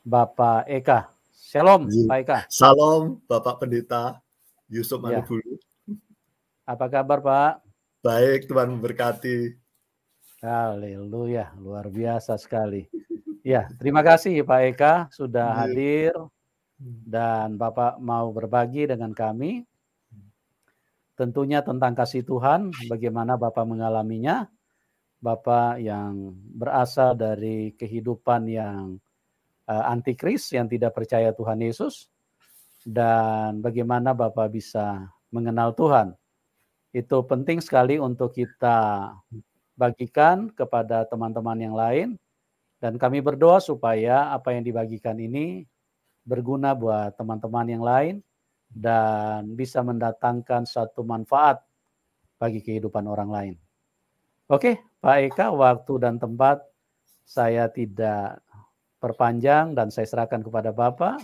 Bapak Eka. Shalom, Pak Eka. Salam, Bapak Pendeta Yusuf Ya. Manubulu. Apa kabar, Pak? Baik, Tuhan memberkati. Haleluya, luar biasa sekali. Ya, terima kasih Pak Eka sudah hadir dan Bapak mau berbagi dengan kami. Tentunya tentang kasih Tuhan, bagaimana Bapak mengalaminya. Bapak yang berasal dari kehidupan yang antikris, yang tidak percaya Tuhan Yesus. Dan bagaimana Bapak bisa mengenal Tuhan. Itu penting sekali untuk kita bagikan kepada teman-teman yang lain. Dan kami berdoa supaya apa yang dibagikan ini berguna buat teman-teman yang lain dan bisa mendatangkan satu manfaat bagi kehidupan orang lain. Oke, Pak Eka, waktu dan tempat saya tidak perpanjang dan saya serahkan kepada Bapak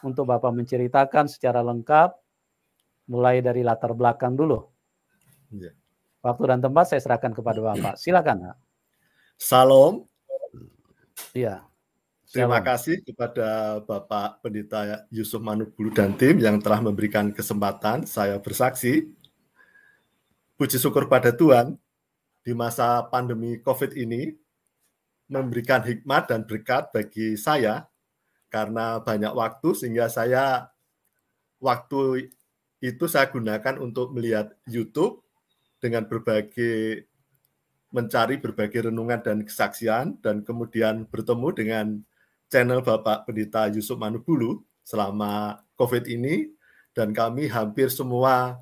untuk Bapak menceritakan secara lengkap mulai dari latar belakang dulu. Ya. Waktu dan tempat saya serahkan kepada Bapak. Silakan. Salam. Iya. Terima Shalom. kasih kepada Bapak Pendeta Yusuf Manubulu dan tim yang telah memberikan kesempatan saya bersaksi. Puji syukur pada Tuhan, di masa pandemi COVID ini, memberikan hikmat dan berkat bagi saya, karena banyak waktu sehingga waktu itu saya gunakan untuk melihat YouTube dengan mencari berbagai renungan dan kesaksian, dan kemudian bertemu dengan channel Bapak Pendeta Yusuf Manubulu selama COVID ini, dan kami hampir semua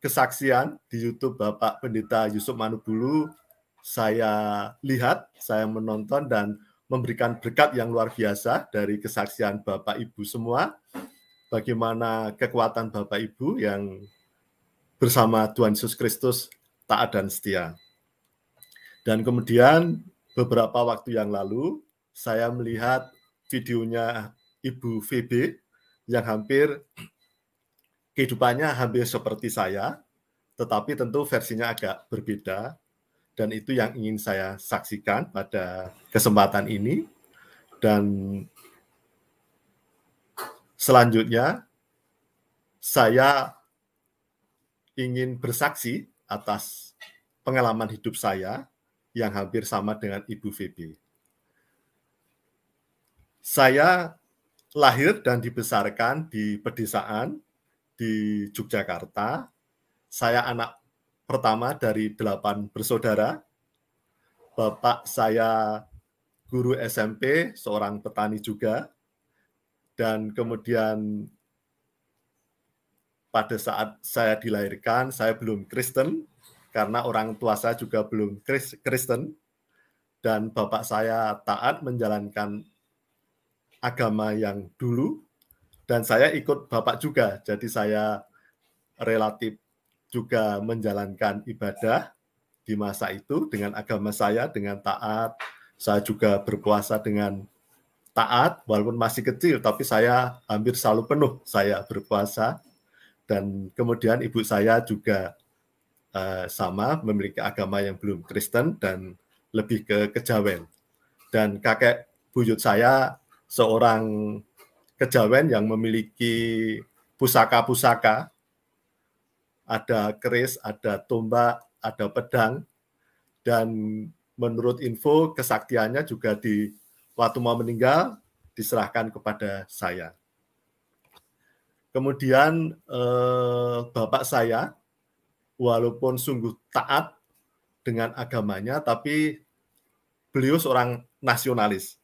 kesaksian di YouTube Bapak Pendeta Yusuf Manubulu saya lihat, saya menonton, dan memberikan berkat yang luar biasa dari kesaksian Bapak Ibu semua, bagaimana kekuatan Bapak Ibu yang bersama Tuhan Yesus Kristus taat dan setia. Dan kemudian beberapa waktu yang lalu, saya melihat videonya Ibu VB yang kehidupannya hampir seperti saya, tetapi tentu versinya agak berbeda, dan itu yang ingin saya saksikan pada kesempatan ini. Dan selanjutnya, saya ingin bersaksi atas pengalaman hidup saya yang hampir sama dengan Ibu VB. Saya lahir dan dibesarkan di pedesaan di Yogyakarta. Saya anak pertama dari 8 bersaudara. Bapak saya guru SMP, seorang petani juga. Dan kemudian pada saat saya dilahirkan, saya belum Kristen, karena orang tua saya juga belum Kristen. Dan bapak saya taat menjalankan agama yang dulu, dan saya ikut bapak juga. Jadi saya relatif juga menjalankan ibadah di masa itu dengan agama saya, dengan taat. Saya juga berpuasa dengan taat, walaupun masih kecil, tapi saya hampir selalu penuh saya berpuasa. Dan kemudian ibu saya juga sama, memiliki agama yang belum Kristen dan lebih ke kejawen. Dan kakek buyut saya seorang kejawen yang memiliki pusaka-pusaka, ada keris, ada tombak, ada pedang, dan menurut info kesaktiannya juga waktu mau meninggal diserahkan kepada saya. Kemudian bapak saya, walaupun sungguh taat dengan agamanya, tapi beliau seorang nasionalis.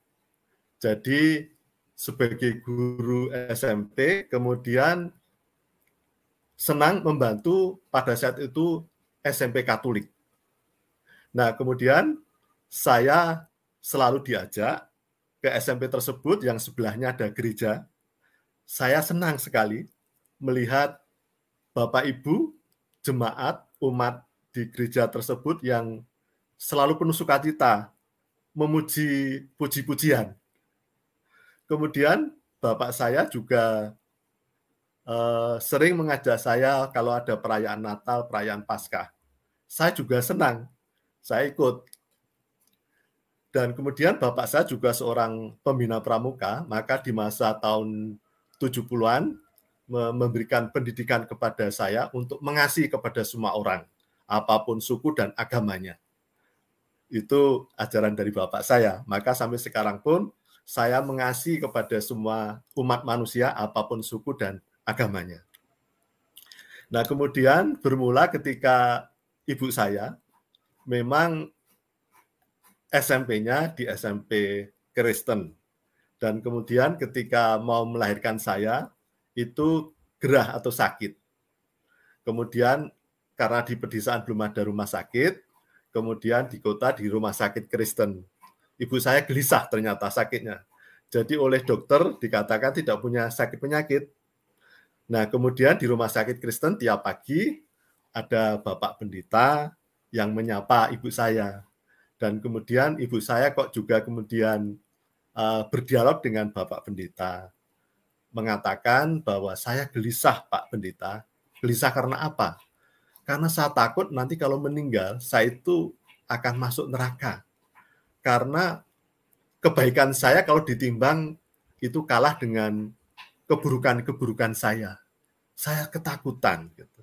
Jadi sebagai guru SMP, kemudian senang membantu pada saat itu SMP Katolik. Nah, kemudian saya selalu diajak ke SMP tersebut yang sebelahnya ada gereja. Saya senang sekali melihat Bapak Ibu, jemaat, umat di gereja tersebut yang selalu penuh sukacita, memuji puji-pujian. Kemudian bapak saya juga sering mengajak saya kalau ada perayaan Natal, perayaan Paskah. Saya juga senang, saya ikut. Dan kemudian bapak saya juga seorang pembina pramuka, maka di masa tahun 70-an memberikan pendidikan kepada saya untuk mengasihi kepada semua orang, apapun suku dan agamanya. Itu ajaran dari bapak saya. Maka sampai sekarang pun saya mengasihi kepada semua umat manusia, apapun suku dan agamanya. Nah, kemudian bermula ketika ibu saya memang SMP-nya di SMP Kristen. Dan kemudian ketika mau melahirkan saya, itu gerah atau sakit. Kemudian karena di pedesaan belum ada rumah sakit, kemudian di kota di rumah sakit Kristen. Ibu saya gelisah ternyata sakitnya. Jadi oleh dokter dikatakan tidak punya sakit penyakit. Nah, kemudian di rumah sakit Kristen tiap pagi ada Bapak Pendeta yang menyapa ibu saya. Dan kemudian ibu saya kok juga kemudian berdialog dengan Bapak Pendeta. Mengatakan bahwa saya gelisah, Pak Pendeta. Gelisah karena apa? Karena saya takut nanti kalau meninggal, saya itu akan masuk neraka. Karena kebaikan saya kalau ditimbang itu kalah dengan keburukan-keburukan saya. Saya ketakutan. Gitu.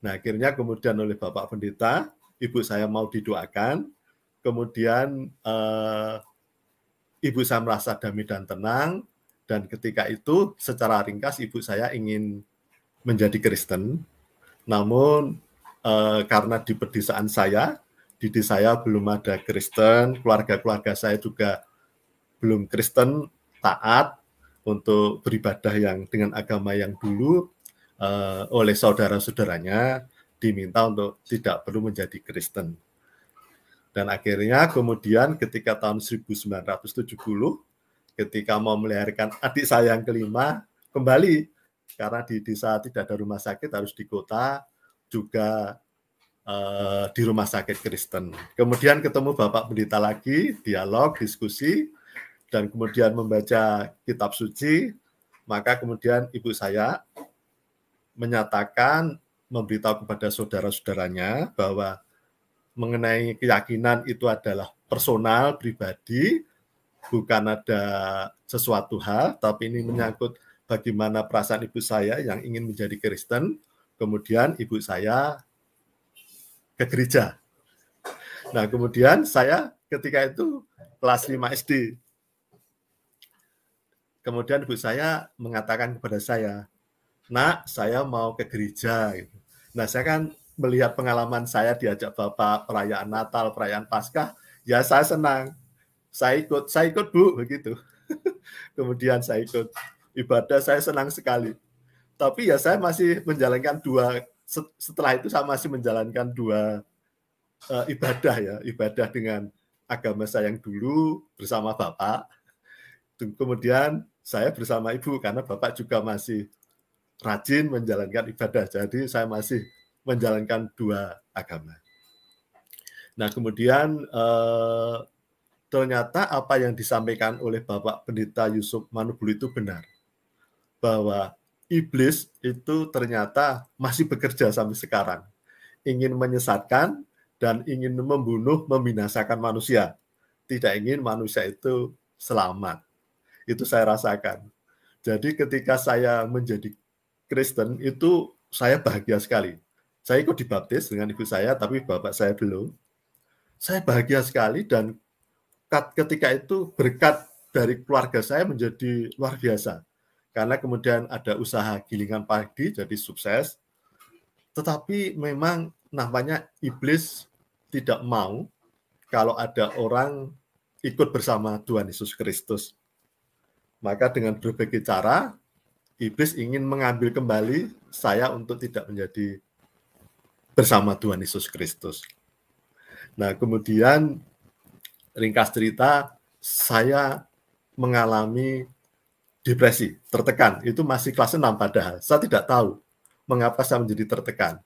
Nah, akhirnya kemudian oleh Bapak Pendeta, ibu saya mau didoakan. Kemudian ibu saya merasa damai dan tenang. Dan ketika itu secara ringkas ibu saya ingin menjadi Kristen. Namun karena di pedesaan saya, di desa saya belum ada Kristen, keluarga-keluarga saya juga belum Kristen, taat untuk beribadah yang dengan agama yang dulu, oleh saudara-saudaranya diminta untuk tidak perlu menjadi Kristen. Dan akhirnya kemudian ketika tahun 1970, ketika mau melahirkan adik saya yang kelima, kembali karena di desa tidak ada rumah sakit, harus di kota, juga di rumah sakit Kristen. Kemudian ketemu Bapak Pendeta lagi, dialog, diskusi, dan kemudian membaca kitab suci, maka kemudian ibu saya menyatakan, memberitahu kepada saudara-saudaranya bahwa mengenai keyakinan itu adalah personal, pribadi, bukan ada sesuatu hal, tapi ini menyangkut bagaimana perasaan ibu saya yang ingin menjadi Kristen. Kemudian ibu saya ke gereja. Nah, kemudian saya ketika itu kelas 5 SD. Kemudian ibu saya mengatakan kepada saya, "Nak, saya mau ke gereja." Nah, saya kan melihat pengalaman saya diajak Bapak perayaan Natal, perayaan Paskah, ya saya senang. Saya ikut Bu, begitu. Kemudian saya ikut ibadah, saya senang sekali. Tapi ya saya masih menjalankan setelah itu saya masih menjalankan dua ibadah ya, ibadah dengan agama saya yang dulu bersama Bapak, kemudian saya bersama Ibu karena Bapak juga masih rajin menjalankan ibadah, jadi saya masih menjalankan dua agama. Nah, kemudian ternyata apa yang disampaikan oleh Bapak Pendeta Yusuf Manubulu itu benar, bahwa iblis itu ternyata masih bekerja sampai sekarang, ingin menyesatkan dan ingin membunuh, membinasakan manusia, tidak ingin manusia itu selamat. Itu saya rasakan. Jadi ketika saya menjadi Kristen itu saya bahagia sekali. Saya ikut dibaptis dengan ibu saya, tapi bapak saya belum. Saya bahagia sekali dan ketika itu berkat dari keluarga saya menjadi luar biasa. Karena kemudian ada usaha gilingan padi jadi sukses. Tetapi memang namanya iblis tidak mau kalau ada orang ikut bersama Tuhan Yesus Kristus. Maka dengan berbagai cara iblis ingin mengambil kembali saya untuk tidak menjadi bersama Tuhan Yesus Kristus. Nah, kemudian ringkas cerita, saya mengalami depresi, tertekan. Itu masih kelas 6 padahal. Saya tidak tahu mengapa saya menjadi tertekan.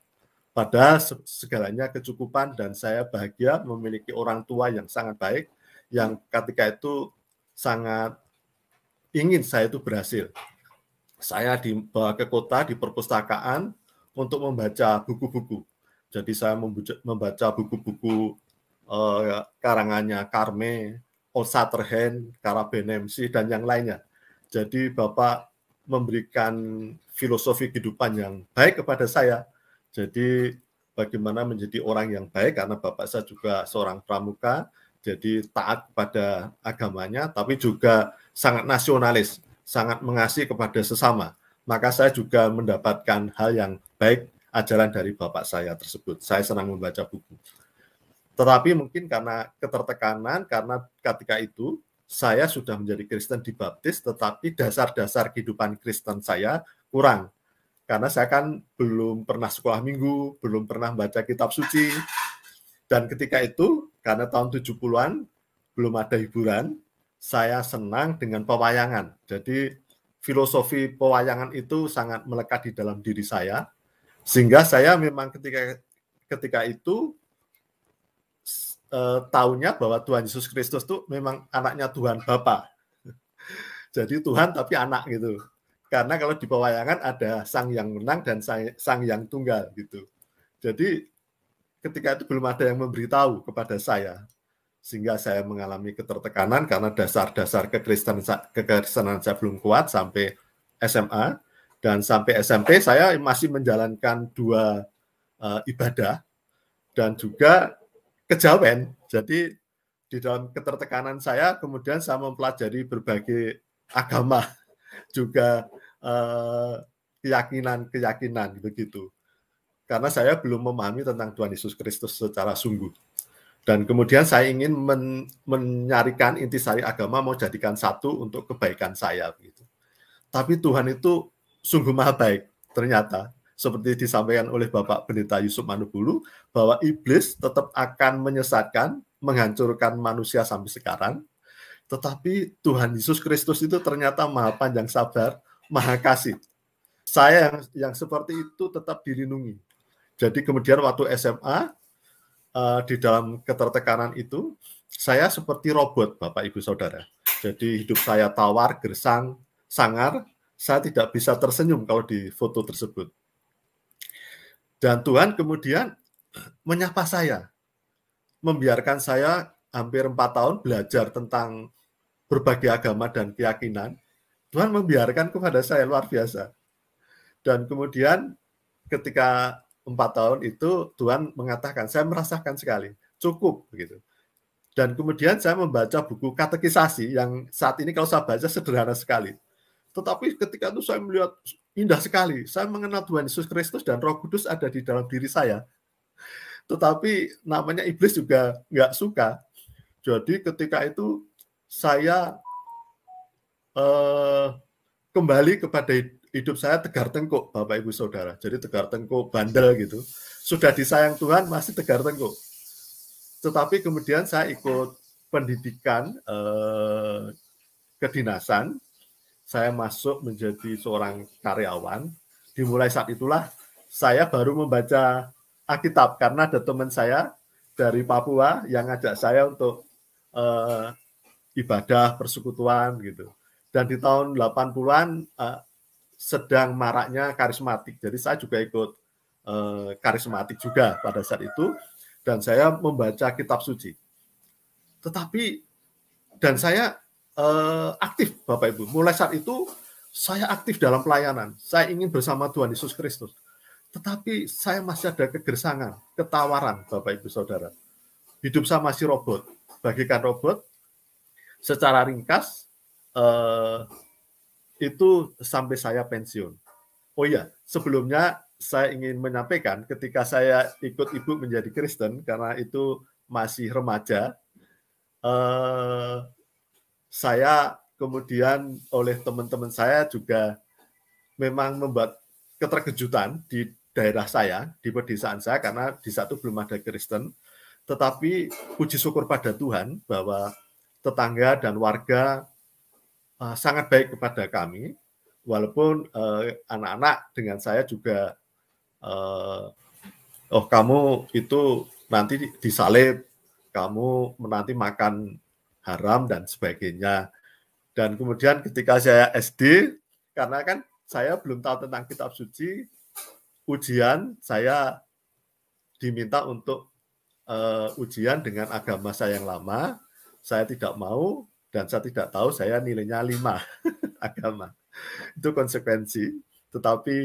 Padahal segalanya kecukupan dan saya bahagia memiliki orang tua yang sangat baik, yang ketika itu sangat ingin saya itu berhasil. Saya dibawa ke kota, di perpustakaan, untuk membaca buku-buku. Jadi saya membaca buku-buku karangannya Carme, Old Shatterhand, Karabenemsi, dan yang lainnya. Jadi Bapak memberikan filosofi kehidupan yang baik kepada saya. Jadi bagaimana menjadi orang yang baik, karena Bapak saya juga seorang pramuka, jadi taat kepada agamanya, tapi juga sangat nasionalis, sangat mengasihi kepada sesama. Maka saya juga mendapatkan hal yang baik, ajaran dari Bapak saya tersebut. Saya senang membaca buku. Tetapi mungkin karena ketertekanan, karena ketika itu saya sudah menjadi Kristen dibaptis, tetapi dasar-dasar kehidupan Kristen saya kurang. Karena saya kan belum pernah sekolah minggu, belum pernah baca kitab suci. Dan ketika itu, karena tahun 70-an, belum ada hiburan, saya senang dengan pewayangan. Jadi filosofi pewayangan itu sangat melekat di dalam diri saya. Sehingga saya memang ketika itu, tahunya bahwa Tuhan Yesus Kristus itu memang anaknya Tuhan Bapa. Jadi Tuhan tapi anak gitu. Karena kalau di pewayangan ada Sang Yang Menang dan Sang Yang Tunggal gitu. Jadi ketika itu belum ada yang memberitahu kepada saya, sehingga saya mengalami ketertekanan karena dasar-dasar kekristenan saya belum kuat sampai SMA, dan sampai SMP saya masih menjalankan 2 ibadah dan juga kejawen. Jadi di dalam ketertekanan saya, kemudian saya mempelajari berbagai agama, juga keyakinan begitu. Karena saya belum memahami tentang Tuhan Yesus Kristus secara sungguh. Dan kemudian saya ingin menyarikan intisari agama, mau jadikan satu untuk kebaikan saya. Begitu. Tapi Tuhan itu sungguh maha baik, ternyata. Seperti disampaikan oleh Bapak Pendeta Yusuf Manubulu, bahwa iblis tetap akan menyesatkan, menghancurkan manusia sampai sekarang. Tetapi Tuhan Yesus Kristus itu ternyata maha panjang sabar, maha kasih. Saya yang seperti itu tetap dilindungi. Jadi kemudian waktu SMA, di dalam ketertekanan itu, saya seperti robot, Bapak Ibu Saudara. Jadi hidup saya tawar, gersang, sangar, saya tidak bisa tersenyum kalau di foto tersebut. Dan Tuhan kemudian menyapa saya, membiarkan saya hampir 4 tahun belajar tentang berbagai agama dan keyakinan. Tuhan membiarkan kepada saya luar biasa. Dan kemudian ketika 4 tahun itu Tuhan mengatakan, saya merasakan sekali, cukup begitu. Dan kemudian saya membaca buku katekisasi yang saat ini kalau saya baca sederhana sekali. Tetapi ketika itu saya melihat indah sekali. Saya mengenal Tuhan Yesus Kristus dan Roh Kudus ada di dalam diri saya. Tetapi namanya iblis juga nggak suka. Jadi ketika itu saya kembali kepada hidup saya tegar tengkuk, Bapak Ibu Saudara. Jadi tegar tengkuk, bandel gitu. Sudah disayang Tuhan, masih tegar tengkuk. Tetapi kemudian saya ikut pendidikan kedinasan. Saya masuk menjadi seorang karyawan. Dimulai saat itulah saya baru membaca Alkitab, karena ada teman saya dari Papua yang ngajak saya untuk ibadah persekutuan gitu. Dan di tahun 80-an sedang maraknya karismatik. Jadi saya juga ikut karismatik juga pada saat itu, dan saya membaca kitab suci. Tetapi dan saya aktif, Bapak Ibu. Mulai saat itu saya aktif dalam pelayanan. Saya ingin bersama Tuhan Yesus Kristus. Tetapi saya masih ada kegersangan, ketawaran, Bapak Ibu Saudara. Hidup saya masih robot, bagikan robot. Secara ringkas itu sampai saya pensiun. Oh iya, sebelumnya saya ingin menyampaikan ketika saya ikut ibu menjadi Kristen, karena itu masih remaja, saya kemudian oleh teman-teman saya juga memang membuat keterkejutan di daerah saya, di pedesaan saya, karena di satu belum ada Kristen. Tetapi puji syukur pada Tuhan bahwa tetangga dan warga sangat baik kepada kami, walaupun anak-anak dengan saya juga, oh kamu itu nanti disalib, kamu nanti makan haram dan sebagainya. Dan kemudian ketika saya SD, karena kan saya belum tahu tentang kitab suci, ujian saya diminta untuk ujian dengan agama saya yang lama, saya tidak mau, dan saya tidak tahu saya nilainya 5 agama. Itu konsekuensi. Tetapi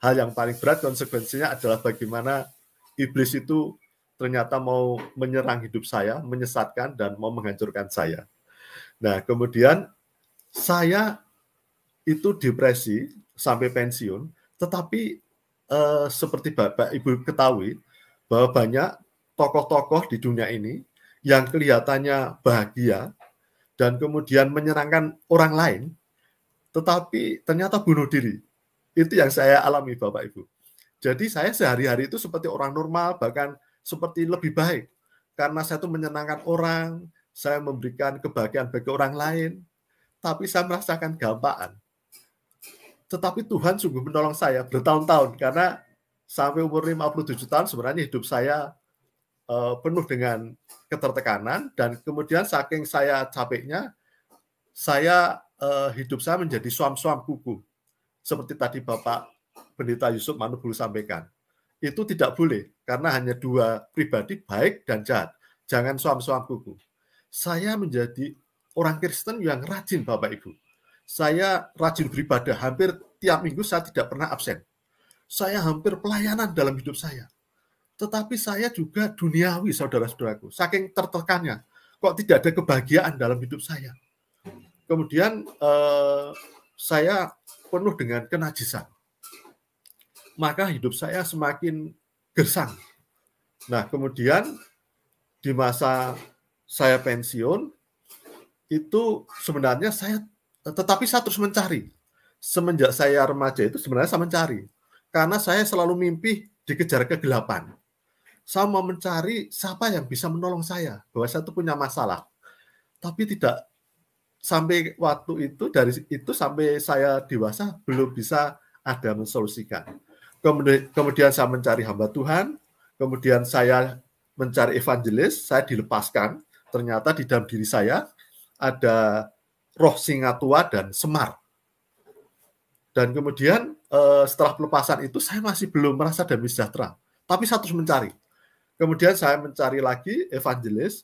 hal yang paling berat konsekuensinya adalah bagaimana iblis itu ternyata mau menyerang hidup saya, menyesatkan, dan mau menghancurkan saya. Nah, kemudian saya itu depresi sampai pensiun, tetapi seperti Bapak Ibu ketahui, bahwa banyak tokoh-tokoh di dunia ini yang kelihatannya bahagia, dan kemudian menyerangkan orang lain, tetapi ternyata bunuh diri. Itu yang saya alami, Bapak Ibu. Jadi saya sehari-hari itu seperti orang normal, bahkan seperti lebih baik. Karena saya itu menyenangkan orang, saya memberikan kebahagiaan bagi orang lain, tapi saya merasakan gampaan. Tetapi Tuhan sungguh menolong saya bertahun-tahun, karena sampai umur 57 tahun sebenarnya hidup saya penuh dengan ketertekanan, dan kemudian saking saya capeknya, saya hidup saya menjadi suam-suam kuku. Seperti tadi Bapak Pendeta Yusuf Manubulu sampaikan. Itu tidak boleh, karena hanya dua pribadi, baik dan jahat. Jangan suam-suam kuku. Saya menjadi orang Kristen yang rajin, Bapak Ibu. Saya rajin beribadah, hampir tiap minggu saya tidak pernah absen. Saya hampir pelayanan dalam hidup saya. Tetapi saya juga duniawi, saudara-saudaraku. Saking tertekannya, kok tidak ada kebahagiaan dalam hidup saya. Kemudian saya penuh dengan kenajisan. Maka hidup saya semakin gersang. Nah, kemudian di masa saya pensiun, itu sebenarnya tetapi saya terus mencari. Semenjak saya remaja itu sebenarnya saya mencari. Karena saya selalu mimpi dikejar kegelapan. Saya mau mencari siapa yang bisa menolong saya, bahwa saya itu punya masalah. Tapi tidak sampai waktu itu, dari itu sampai saya dewasa belum bisa ada mensolusikan. Kemudian saya mencari hamba Tuhan, kemudian saya mencari evangelis, saya dilepaskan. Ternyata di dalam diri saya ada roh singa tua dan semar. Dan kemudian setelah pelepasan itu saya masih belum merasa damai sejahtera. Tapi saya terus mencari. Kemudian saya mencari lagi evangelis,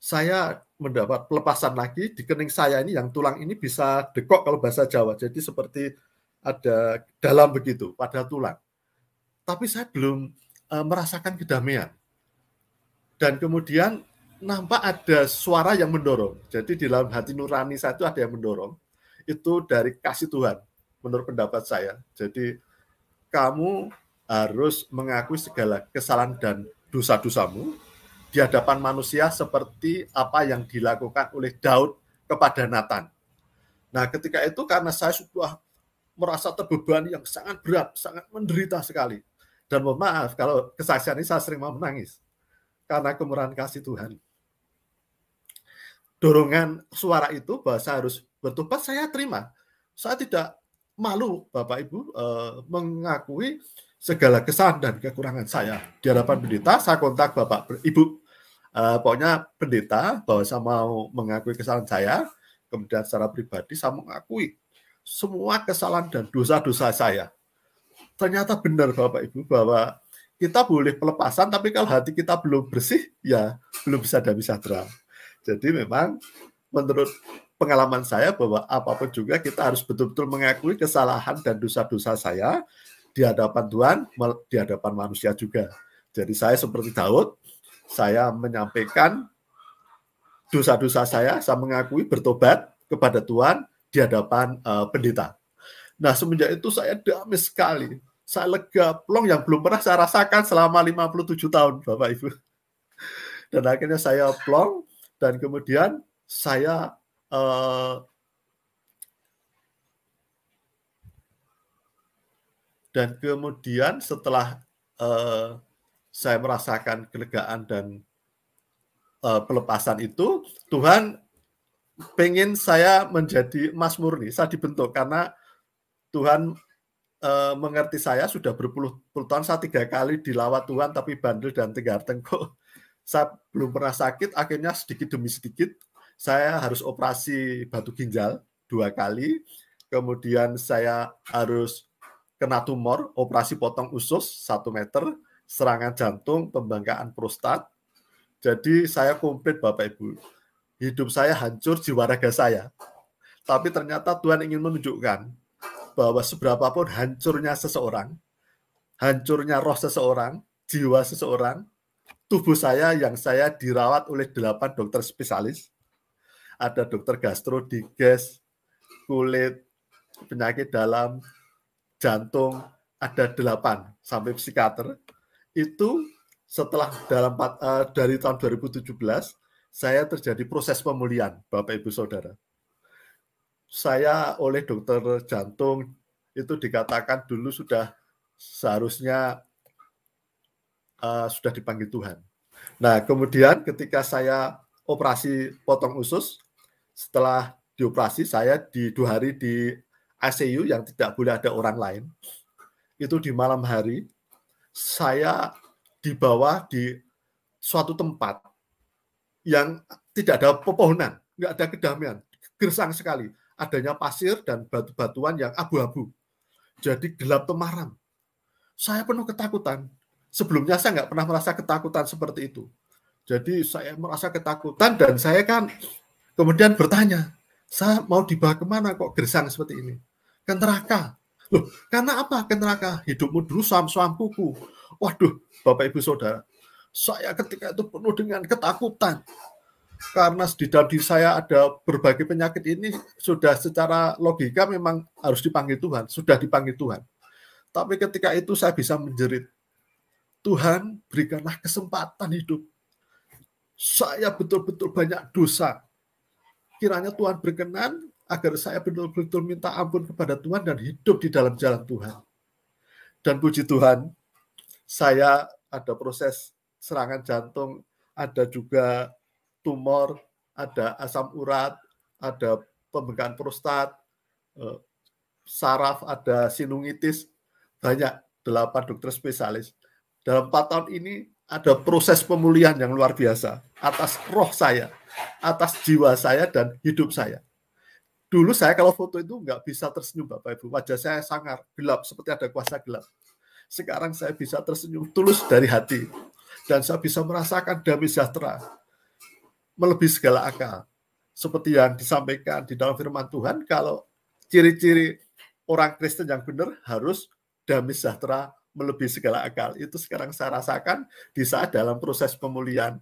saya mendapat pelepasan lagi di kening saya ini, yang tulang ini bisa dekok kalau bahasa Jawa. Jadi seperti ada dalam begitu pada tulang. Tapi saya belum merasakan kedamaian. Dan kemudian nampak ada suara yang mendorong. Jadi di dalam hati nurani saya itu ada yang mendorong. Itu dari kasih Tuhan, menurut pendapat saya. Jadi kamu harus mengakui segala kesalahan dan dosa-dosamu di hadapan manusia seperti apa yang dilakukan oleh Daud kepada Nathan. Nah, ketika itu karena saya sudah merasa terbebani yang sangat berat, sangat menderita sekali. Dan mohon maaf, kalau kesaksian ini saya sering mau menangis. Karena kemurahan kasih Tuhan. Dorongan suara itu bahwa saya harus bertobat, saya terima. Saya tidak malu, Bapak Ibu, mengakui segala kesalahan dan kekurangan saya. Di hadapan pendeta, saya kontak Bapak Ibu. Pokoknya pendeta, bahwa saya mau mengakui kesalahan saya, kemudian secara pribadi saya mengakui semua kesalahan dan dosa-dosa saya. Ternyata benar Bapak Ibu, bahwa kita boleh pelepasan, tapi kalau hati kita belum bersih, ya belum bisa damai sejahtera. Jadi memang menurut pengalaman saya bahwa apapun juga kita harus betul-betul mengakui kesalahan dan dosa-dosa saya di hadapan Tuhan, di hadapan manusia juga. Jadi saya seperti Daud, saya menyampaikan dosa-dosa saya mengakui, bertobat kepada Tuhan di hadapan pendeta. Nah, semenjak itu saya damai sekali. Saya lega, plong yang belum pernah saya rasakan selama 57 tahun, Bapak Ibu. Dan akhirnya saya plong, dan kemudian saya setelah saya merasakan kelegaan dan pelepasan itu, Tuhan pengen saya menjadi emas murni. Saya dibentuk karena Tuhan mengerti saya sudah berpuluh-puluh tahun. Saya 3 kali dilawat Tuhan, tapi bandel dan tegar tengkuk. Saya belum pernah sakit, akhirnya sedikit demi sedikit saya harus operasi batu ginjal 2 kali. Kemudian saya harus kena tumor, operasi potong usus 1 meter, serangan jantung, pembengkakan prostat. Jadi saya komplit Bapak Ibu. Hidup saya hancur, jiwa raga saya. Tapi ternyata Tuhan ingin menunjukkan bahwa seberapapun hancurnya seseorang, hancurnya roh seseorang, jiwa seseorang, tubuh saya yang saya dirawat oleh 8 dokter spesialis. Ada dokter gastro, diges, kulit, penyakit dalam, jantung, ada 8 sampai psikiater. Itu setelah dari tahun 2017 saya terjadi proses pemulihan, Bapak Ibu Saudara. Saya oleh dokter jantung itu dikatakan dulu sudah seharusnya sudah dipanggil Tuhan. Nah, kemudian ketika saya operasi potong usus, setelah dioperasi saya di 2 hari di ICU yang tidak boleh ada orang lain. Itu di malam hari saya dibawa di suatu tempat yang tidak ada pepohonan, nggak ada kedamaian, gersang sekali. Adanya pasir dan batu-batuan yang abu-abu. Jadi gelap temaram. Saya penuh ketakutan. Sebelumnya saya nggak pernah merasa ketakutan seperti itu. Jadi saya merasa ketakutan dan saya kan kemudian bertanya, saya mau dibawa kemana kok gersang seperti ini? Ke neraka. Loh, karena apa ke neraka? Hidupmu dulu suam-suam kuku. Waduh, Bapak Ibu Saudara, saya ketika itu penuh dengan ketakutan. Karena di dalam diri saya ada berbagai penyakit ini, sudah secara logika memang harus dipanggil Tuhan, sudah dipanggil Tuhan. Tapi ketika itu saya bisa menjerit, Tuhan berikanlah kesempatan hidup. Saya betul-betul banyak dosa. Kiranya Tuhan berkenan agar saya betul-betul minta ampun kepada Tuhan dan hidup di dalam jalan Tuhan. Dan puji Tuhan, saya ada proses serangan jantung, ada juga tumor, ada asam urat, ada pembengkakan prostat, saraf, ada sinusitis, banyak 8 dokter spesialis. Dalam 4 tahun ini ada proses pemulihan yang luar biasa atas roh saya, atas jiwa saya dan hidup saya. Dulu saya kalau foto itu nggak bisa tersenyum Bapak Ibu, wajah saya sangar, gelap, seperti ada kuasa gelap. Sekarang saya bisa tersenyum tulus dari hati, dan saya bisa merasakan damai sejahtera, melebihi segala akal. Seperti yang disampaikan di dalam firman Tuhan, kalau ciri-ciri orang Kristen yang benar harus damai sejahtera melebihi segala akal. Itu sekarang saya rasakan di saat dalam proses pemulihan.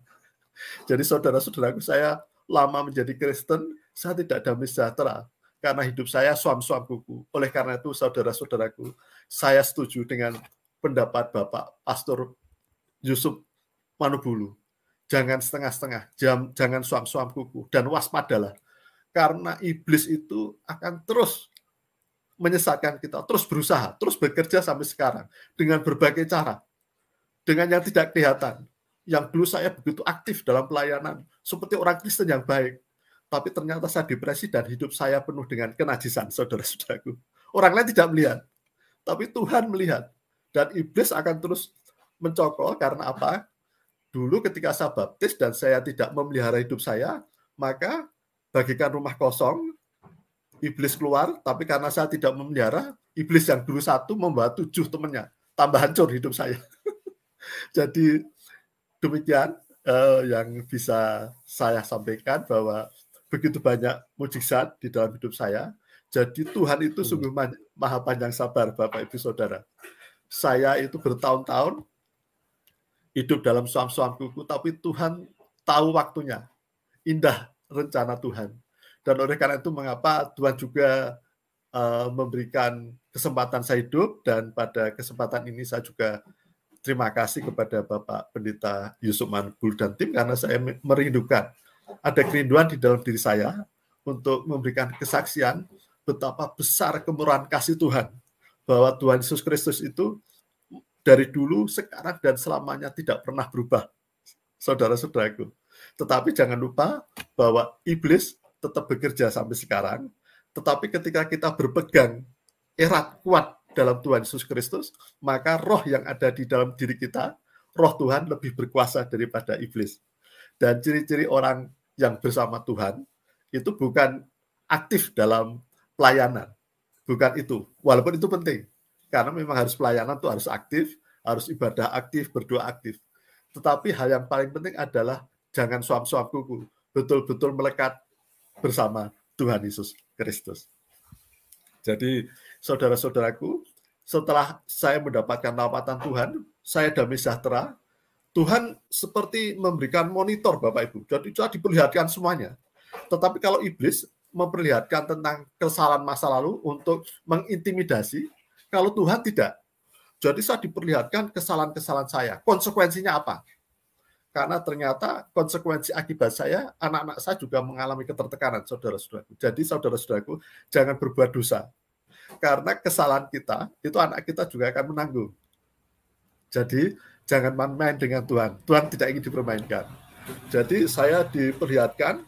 Jadi saudara-saudaraku, saya lama menjadi Kristen, saya tidak damai sejahtera karena hidup saya suam-suam kuku. Oleh karena itu, saudara-saudaraku, saya setuju dengan pendapat Bapak Pastor Yusuf Manubulu. Jangan setengah-setengah, jangan suam-suam kuku, dan waspadalah. Karena iblis itu akan terus menyesatkan kita, terus berusaha, terus bekerja sampai sekarang, dengan berbagai cara, dengan yang tidak kelihatan. Yang dulu saya begitu aktif dalam pelayanan, seperti orang Kristen yang baik, tapi ternyata saya depresi dan hidup saya penuh dengan kenajisan, saudara-saudaraku. Orang lain tidak melihat, tapi Tuhan melihat. Dan iblis akan terus mencokol, karena apa? Dulu ketika saya baptis dan saya tidak memelihara hidup saya, maka bagikan rumah kosong, iblis keluar, tapi karena saya tidak memelihara, iblis yang dulu 1 membawa 7 temannya, tambah hancur hidup saya. Jadi demikian yang bisa saya sampaikan, bahwa begitu banyak mujizat di dalam hidup saya. Jadi Tuhan itu sungguh maha panjang sabar, Bapak Ibu Saudara. Saya itu bertahun-tahun hidup dalam suam-suam kuku, tapi Tuhan tahu waktunya. Indah rencana Tuhan. Dan oleh karena itu mengapa Tuhan juga memberikan kesempatan saya hidup, dan pada kesempatan ini saya juga terima kasih kepada Bapak Pendeta Yusuf Manubulu dan tim, karena saya merindukan, ada kerinduan di dalam diri saya untuk memberikan kesaksian betapa besar kemurahan kasih Tuhan, bahwa Tuhan Yesus Kristus itu dari dulu, sekarang, dan selamanya tidak pernah berubah, saudara-saudaraku. Tetapi jangan lupa bahwa iblis tetap bekerja sampai sekarang, tetapi ketika kita berpegang erat kuat dalam Tuhan Yesus Kristus, maka roh yang ada di dalam diri kita, roh Tuhan lebih berkuasa daripada iblis. Dan ciri-ciri orang yang bersama Tuhan, itu bukan aktif dalam pelayanan. Bukan itu, walaupun itu penting. Karena memang harus pelayanan itu harus aktif, harus ibadah aktif, berdoa aktif. Tetapi hal yang paling penting adalah jangan suam-suam kuku, betul-betul melekat bersama Tuhan Yesus Kristus. Jadi saudara-saudaraku, setelah saya mendapatkan lawatan Tuhan, saya damai sejahtera, Tuhan seperti memberikan monitor Bapak Ibu. Jadi sudah diperlihatkan semuanya. Tetapi kalau iblis memperlihatkan tentang kesalahan masa lalu untuk mengintimidasi, kalau Tuhan tidak. Jadi saya diperlihatkan kesalahan-kesalahan saya. Konsekuensinya apa? Karena ternyata konsekuensi akibat saya, anak-anak saya juga mengalami ketertekanan, saudara-saudaraku. Jadi saudara-saudaraku, jangan berbuat dosa. Karena kesalahan kita, itu anak kita juga akan menanggung. Jadi jangan main-main dengan Tuhan. Tuhan tidak ingin dipermainkan. Jadi saya diperlihatkan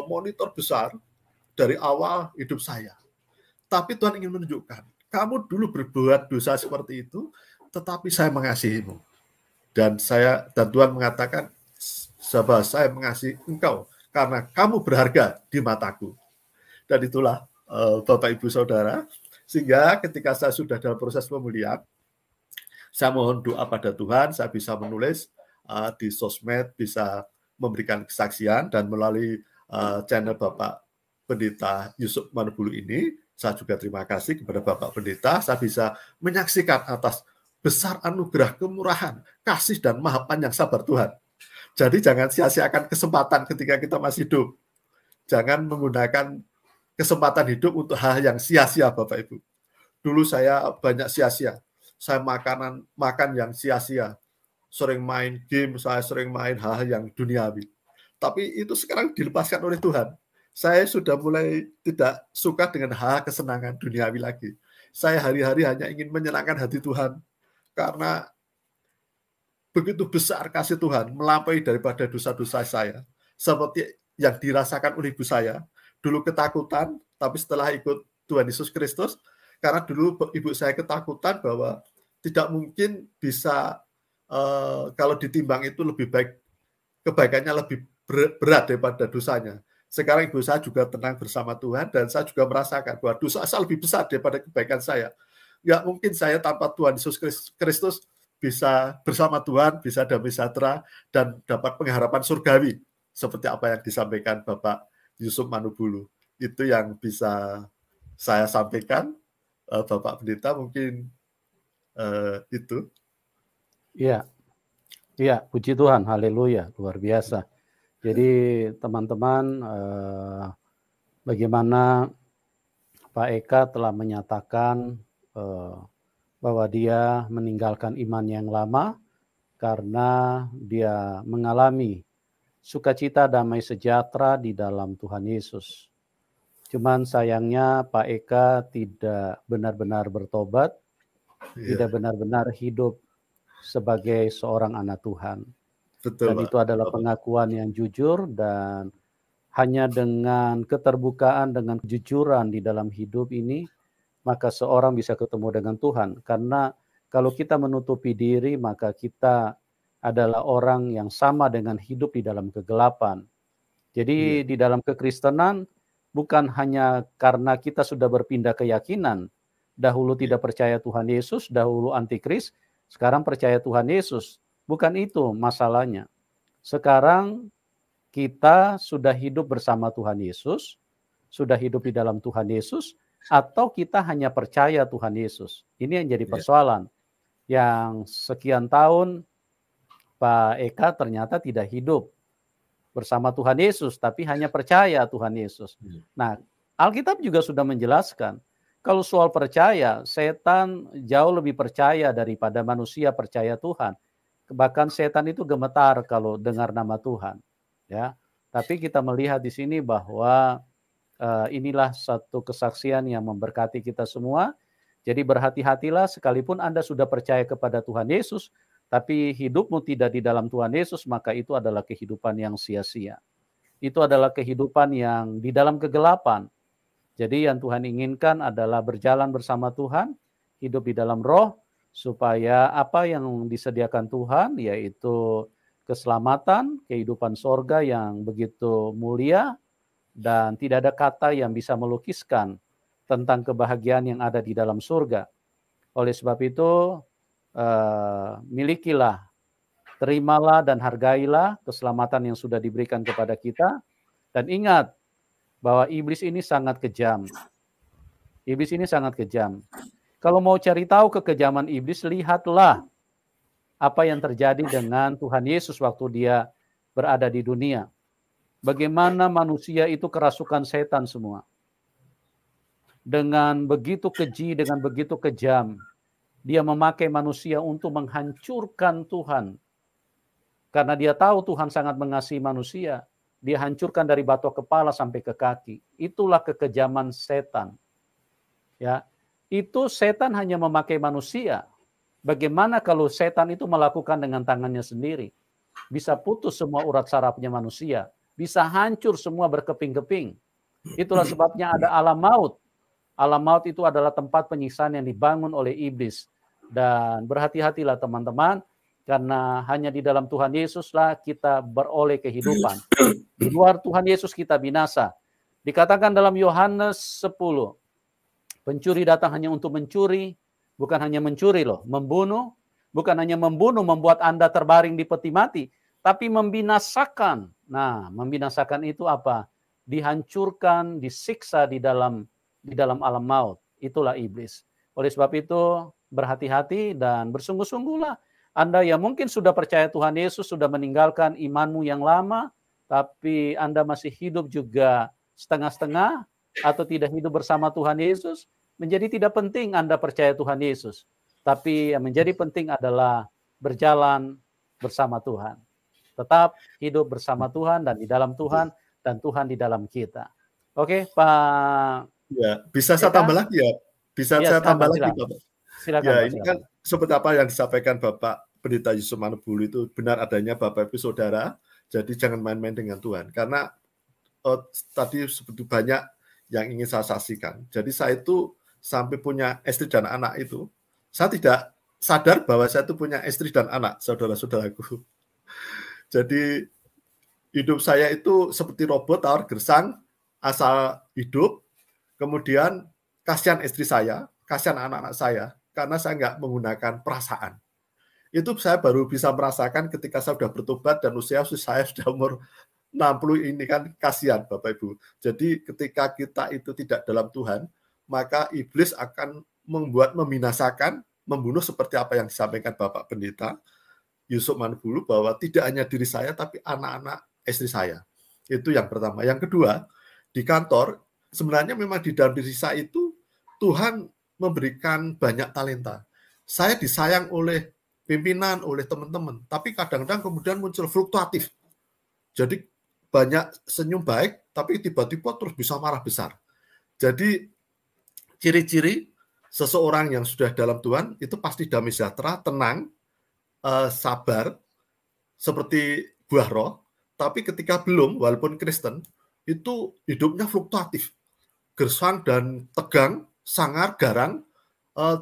monitor besar dari awal hidup saya. Tapi Tuhan ingin menunjukkan, kamu dulu berbuat dosa seperti itu, tetapi saya mengasihimu. Dan Tuhan mengatakan, sahabat, saya mengasihi engkau karena kamu berharga di mataku. Dan itulah Bapak Ibu Saudara, sehingga ketika saya sudah dalam proses pemulihan, saya mohon doa pada Tuhan, saya bisa menulis di sosmed, bisa memberikan kesaksian, dan melalui channel Bapak Pendeta Yusuf Manubulu ini, saya juga terima kasih kepada Bapak Pendeta, saya bisa menyaksikan atas besar anugerah, kemurahan, kasih, dan maha panjang sabar Tuhan. Jadi jangan sia-siakan kesempatan ketika kita masih hidup. Jangan menggunakan kesempatan hidup untuk hal yang sia-sia, Bapak Ibu. Dulu saya banyak sia-sia. Saya makan yang sia-sia. Sering main game, saya sering main hal yang duniawi. Tapi itu sekarang dilepaskan oleh Tuhan. Saya sudah mulai tidak suka dengan hal kesenangan duniawi lagi. Saya hari-hari hanya ingin menyenangkan hati Tuhan. Karena begitu besar kasih Tuhan, melampaui daripada dosa-dosa saya. Seperti yang dirasakan oleh ibu saya. Dulu ketakutan, tapi setelah ikut Tuhan Yesus Kristus, karena dulu ibu saya ketakutan bahwa tidak mungkin bisa, kalau ditimbang itu lebih baik, kebaikannya lebih berat daripada dosanya. Sekarang ibu saya juga tenang bersama Tuhan, dan saya juga merasakan bahwa dosa saya lebih besar daripada kebaikan saya. Ya mungkin saya tanpa Tuhan Yesus Kristus bisa bersama Tuhan, bisa damai sejahtera, dan dapat pengharapan surgawi, seperti apa yang disampaikan Bapak Yusuf Manubulu. Itu yang bisa saya sampaikan, Bapak Pendeta, mungkin itu. Iya, iya, puji Tuhan, haleluya, luar biasa. Jadi teman-teman, bagaimana Pak Eka telah menyatakan bahwa dia meninggalkan iman yang lama karena dia mengalami sukacita damai sejahtera di dalam Tuhan Yesus. Cuman sayangnya Pak Eka tidak benar-benar bertobat, tidak benar-benar hidup sebagai seorang anak Tuhan. Betul, dan Pak. itu adalah pengakuan yang jujur, dan hanya dengan keterbukaan, dengan kejujuran di dalam hidup ini, maka seorang bisa ketemu dengan Tuhan. Karena kalau kita menutupi diri, maka kita adalah orang yang sama dengan hidup di dalam kegelapan. Jadi di dalam kekristenan, bukan hanya karena kita sudah berpindah keyakinan, dahulu tidak percaya Tuhan Yesus, dahulu antikris, sekarang percaya Tuhan Yesus. Bukan itu masalahnya. Sekarang kita sudah hidup bersama Tuhan Yesus, sudah hidup di dalam Tuhan Yesus, atau kita hanya percaya Tuhan Yesus. Ini yang jadi persoalan. Yang sekian tahun Pak Eka ternyata tidak hidup bersama Tuhan Yesus, tapi hanya percaya Tuhan Yesus. Nah, Alkitab juga sudah menjelaskan, kalau soal percaya, setan jauh lebih percaya daripada manusia percaya Tuhan. Bahkan setan itu gemetar kalau dengar nama Tuhan. Ya, tapi kita melihat di sini bahwa inilah satu kesaksian yang memberkati kita semua. Jadi berhati-hatilah, sekalipun Anda sudah percaya kepada Tuhan Yesus, tapi hidupmu tidak di dalam Tuhan Yesus, maka itu adalah kehidupan yang sia-sia. Itu adalah kehidupan yang di dalam kegelapan. Jadi yang Tuhan inginkan adalah berjalan bersama Tuhan, hidup di dalam roh, supaya apa yang disediakan Tuhan, yaitu keselamatan, kehidupan sorga yang begitu mulia, dan tidak ada kata yang bisa melukiskan tentang kebahagiaan yang ada di dalam surga. Oleh sebab itu, milikilah terimalah dan hargailah keselamatan yang sudah diberikan kepada kita. Dan ingat bahwa iblis ini sangat kejam. Iblis ini sangat kejam. Kalau mau cari tahu kekejaman iblis, lihatlah apa yang terjadi dengan Tuhan Yesus waktu dia berada di dunia. Bagaimana manusia itu kerasukan setan semua. Dengan begitu keji, dengan begitu kejam, dia memakai manusia untuk menghancurkan Tuhan. Karena dia tahu Tuhan sangat mengasihi manusia, dia hancurkan dari batok kepala sampai ke kaki. Itulah kekejaman setan. Ya, itu setan hanya memakai manusia. Bagaimana kalau setan itu melakukan dengan tangannya sendiri? Bisa putus semua urat sarafnya manusia, bisa hancur semua berkeping-keping. Itulah sebabnya ada alam maut. Alam maut itu adalah tempat penyiksaan yang dibangun oleh iblis. Dan berhati-hatilah teman-teman, karena hanya di dalam Tuhan Yesuslah kita beroleh kehidupan. Di luar Tuhan Yesus kita binasa. Dikatakan dalam Yohanes 10, pencuri datang hanya untuk mencuri, bukan hanya mencuri loh, membunuh, bukan hanya membunuh, membuat Anda terbaring di peti mati, tapi membinasakan. Nah, membinasakan itu apa? Dihancurkan, disiksa di dalam alam maut. Itulah iblis. Oleh sebab itu, berhati-hati dan bersungguh-sungguhlah. Anda yang mungkin sudah percaya Tuhan Yesus, sudah meninggalkan imanmu yang lama, tapi Anda masih hidup juga setengah-setengah, atau tidak hidup bersama Tuhan Yesus, menjadi tidak penting Anda percaya Tuhan Yesus. Tapi yang menjadi penting adalah berjalan bersama Tuhan. Tetap hidup bersama Tuhan dan di dalam Tuhan, dan Tuhan di dalam kita. Oke, Pak. Ya, bisa saya tambah lagi ya? Bisa ya, saya tambah lagi, silakan. Bapak? Silakan, ya, Pak, ini silakan. kan seperti apa yang disampaikan Bapak Pendeta Yusuf Manubulu itu benar adanya Bapak Ibu Saudara, jadi jangan main-main dengan Tuhan. Karena tadi seperti banyak yang ingin saya saksikan. Jadi saya itu sampai punya istri dan anak itu, saya tidak sadar bahwa saya itu punya istri dan anak, saudara-saudaraku. Jadi hidup saya itu seperti robot tawar gersang, asal hidup, kemudian kasihan istri saya, kasihan anak-anak saya, karena saya nggak menggunakan perasaan. Itu saya baru bisa merasakan ketika saya sudah bertobat dan usia saya sudah umur 60 ini, kan kasihan Bapak Ibu. Jadi ketika kita itu tidak dalam Tuhan, maka iblis akan membuat membinasakan, membunuh seperti apa yang disampaikan Bapak Pendeta Yusuf Manubulu, bahwa tidak hanya diri saya tapi anak-anak istri saya. Itu yang pertama. Yang kedua, di kantor sebenarnya memang di dalam diri saya itu Tuhan memberikan banyak talenta. Saya disayang oleh pimpinan, oleh teman-teman, tapi kadang-kadang kemudian muncul fluktuatif. Jadi banyak senyum baik, tapi tiba-tiba terus bisa marah besar. Jadi ciri-ciri seseorang yang sudah dalam Tuhan itu pasti damai sejahtera, tenang, sabar, seperti buah roh. Tapi ketika belum, walaupun Kristen, itu hidupnya fluktuatif, gersang dan tegang, sangar, garang,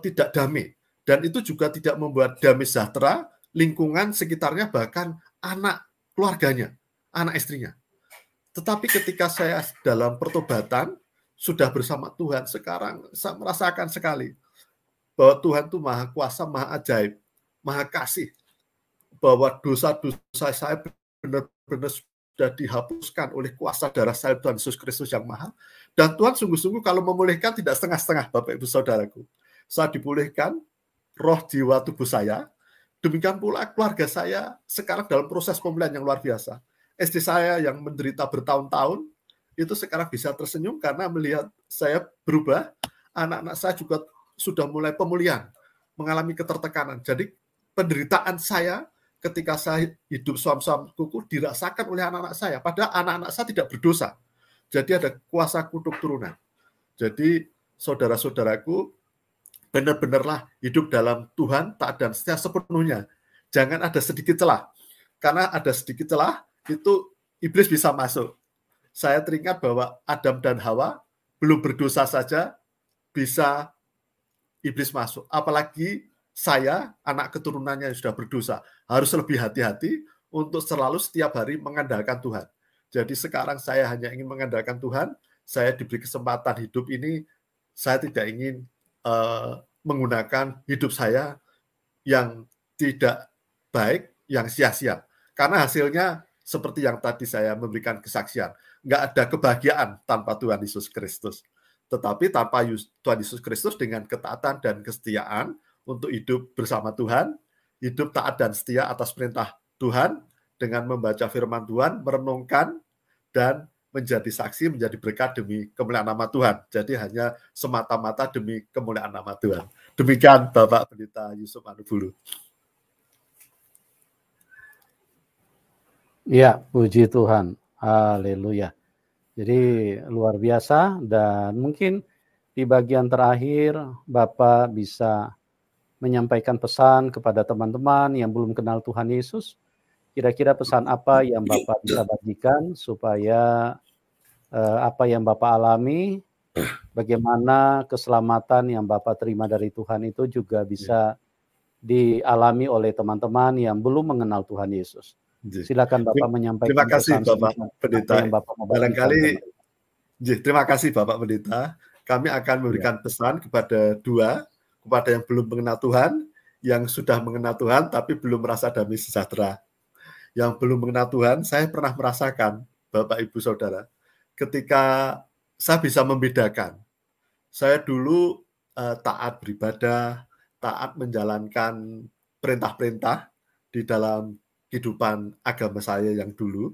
tidak damai. Dan itu juga tidak membuat damai sejahtera lingkungan sekitarnya, bahkan anak keluarganya, anak istrinya. Tetapi ketika saya dalam pertobatan, sudah bersama Tuhan, sekarang saya merasakan sekali bahwa Tuhan itu maha kuasa, maha ajaib, maha kasih, bahwa dosa-dosa saya benar-benar sudah dihapuskan oleh kuasa darah salib Tuhan Yesus Kristus yang mahal. Dan Tuhan sungguh-sungguh kalau memulihkan tidak setengah-setengah, Bapak Ibu Saudaraku. Saya dipulihkan roh, jiwa, tubuh saya. Demikian pula keluarga saya sekarang dalam proses pemulihan yang luar biasa. Istri saya yang menderita bertahun-tahun, itu sekarang bisa tersenyum karena melihat saya berubah. Anak-anak saya juga sudah mulai pemulihan, mengalami ketertekanan. Jadi penderitaan saya ketika saya hidup suam-suam kuku dirasakan oleh anak-anak saya. Padahal anak-anak saya tidak berdosa. Jadi ada kuasa kutuk turunan. Jadi saudara-saudaraku, benar-benarlah hidup dalam Tuhan, taat dan setia sepenuhnya. Jangan ada sedikit celah. Karena ada sedikit celah, itu iblis bisa masuk. Saya teringat bahwa Adam dan Hawa belum berdosa saja bisa iblis masuk. Apalagi saya, anak keturunannya yang sudah berdosa, harus lebih hati-hati untuk selalu setiap hari mengandalkan Tuhan. Jadi sekarang saya hanya ingin mengandalkan Tuhan, saya diberi kesempatan hidup ini, saya tidak ingin menggunakan hidup saya yang tidak baik, yang sia-sia. Karena hasilnya seperti yang tadi saya memberikan kesaksian. Nggak ada kebahagiaan tanpa Tuhan Yesus Kristus. Tetapi tanpa Tuhan Yesus Kristus dengan ketaatan dan kesetiaan untuk hidup bersama Tuhan, hidup taat dan setia atas perintah Tuhan, dengan membaca firman Tuhan, merenungkan, dan menjadi saksi, menjadi berkat demi kemuliaan nama Tuhan. Jadi hanya semata-mata demi kemuliaan nama Tuhan. Demikian Bapak Pendeta Yusuf Manubulu. Ya, puji Tuhan. Haleluya. Jadi luar biasa, dan mungkin di bagian terakhir Bapak bisa menyampaikan pesan kepada teman-teman yang belum kenal Tuhan Yesus. Kira-kira pesan apa yang Bapak bisa bagikan supaya apa yang Bapak alami, bagaimana keselamatan yang Bapak terima dari Tuhan itu juga bisa dialami oleh teman-teman yang belum mengenal Tuhan Yesus. Silakan Bapak menyampaikan. Terima kasih Bapak Pendeta. Yang Bapak mau barangkali, terima kasih Bapak Pendeta. Kami akan memberikan pesan kepada kepada yang belum mengenal Tuhan, yang sudah mengenal Tuhan tapi belum merasa damai sejahtera. Yang belum mengenal Tuhan, saya pernah merasakan, Bapak Ibu Saudara, ketika saya bisa membedakan. Saya dulu taat beribadah, taat menjalankan perintah-perintah di dalam kehidupan agama saya yang dulu.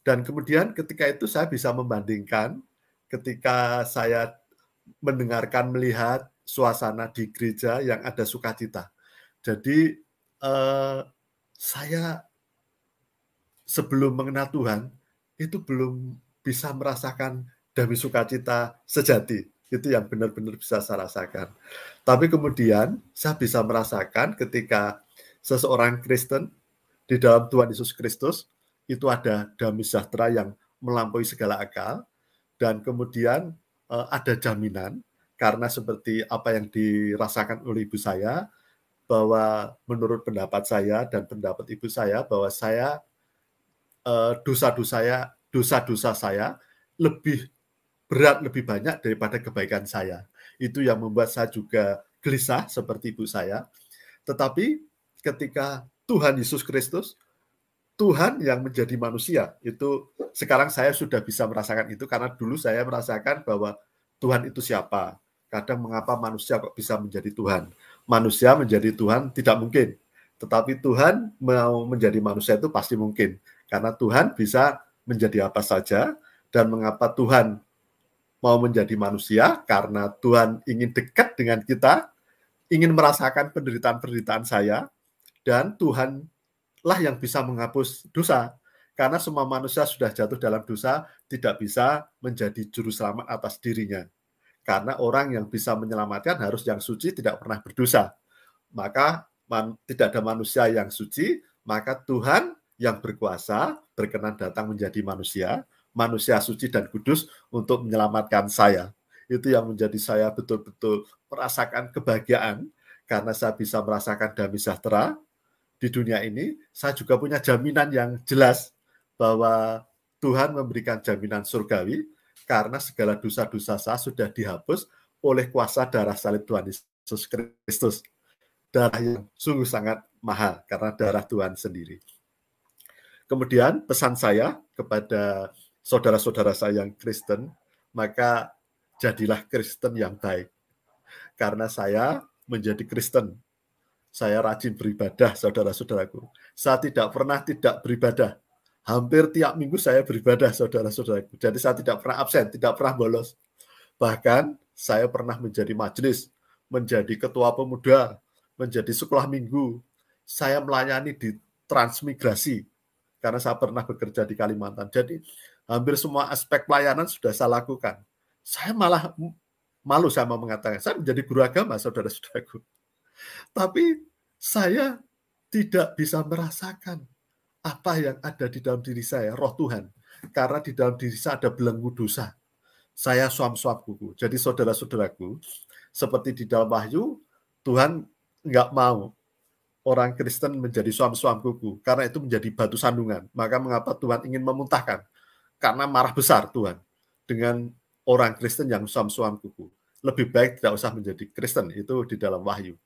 Dan kemudian ketika itu saya bisa membandingkan ketika saya mendengarkan, melihat suasana di gereja yang ada sukacita. Jadi saya sebelum mengenal Tuhan itu belum bisa merasakan damai sukacita sejati. Itu yang benar-benar bisa saya rasakan. Tapi kemudian saya bisa merasakan ketika seseorang Kristen di dalam Tuhan Yesus Kristus itu ada damai sejahtera yang melampaui segala akal, dan kemudian ada jaminan, karena seperti apa yang dirasakan oleh ibu saya, bahwa menurut pendapat saya dan pendapat ibu saya, bahwa saya dosa-dosa saya lebih berat, lebih banyak daripada kebaikan saya. Itu yang membuat saya juga gelisah seperti ibu saya. Tetapi ketika Tuhan Yesus Kristus, Tuhan yang menjadi manusia, itu sekarang saya sudah bisa merasakan itu, karena dulu saya merasakan bahwa Tuhan itu siapa. Kadang mengapa manusia kok bisa menjadi Tuhan? Manusia menjadi Tuhan tidak mungkin. Tetapi Tuhan mau menjadi manusia itu pasti mungkin. Karena Tuhan bisa menjadi apa saja. Dan mengapa Tuhan mau menjadi manusia? Karena Tuhan ingin dekat dengan kita, ingin merasakan penderitaan-penderitaan saya, dan Tuhanlah yang bisa menghapus dosa. Karena semua manusia sudah jatuh dalam dosa, tidak bisa menjadi juru selamat atas dirinya. Karena orang yang bisa menyelamatkan harus yang suci, tidak pernah berdosa. Maka tidak ada manusia yang suci, maka Tuhan yang berkuasa berkenan datang menjadi manusia suci dan kudus untuk menyelamatkan saya. Itu yang menjadi saya betul-betul merasakan kebahagiaan, karena saya bisa merasakan damai sejahtera di dunia ini. Saya juga punya jaminan yang jelas bahwa Tuhan memberikan jaminan surgawi, karena segala dosa-dosa saya sudah dihapus oleh kuasa darah salib Tuhan Yesus Kristus. Darah yang sungguh sangat mahal, karena darah Tuhan sendiri. Kemudian pesan saya kepada saudara-saudara saya yang Kristen, maka jadilah Kristen yang baik. Karena saya menjadi Kristen, saya rajin beribadah, saudara-saudaraku. Saya tidak pernah tidak beribadah. Hampir tiap minggu saya beribadah, saudara-saudaraku. Jadi saya tidak pernah absen, tidak pernah bolos. Bahkan saya pernah menjadi majelis, menjadi ketua pemuda, menjadi sekolah minggu. Saya melayani di transmigrasi, karena saya pernah bekerja di Kalimantan. Jadi hampir semua aspek pelayanan sudah saya lakukan. Saya malah malu saya mau mengatakan, saya menjadi guru agama, saudara-saudaraku. Tapi saya tidak bisa merasakan apa yang ada di dalam diri saya, roh Tuhan. Karena di dalam diri saya ada belenggu dosa. Saya suam-suam kuku. Jadi saudara-saudaraku, seperti di dalam Wahyu, Tuhan nggak mau orang Kristen menjadi suam-suam kuku, karena itu menjadi batu sandungan. Maka mengapa Tuhan ingin memuntahkan? Karena marah besar Tuhan dengan orang Kristen yang suam-suam kuku. Lebih baik tidak usah menjadi Kristen, itu di dalam Wahyu.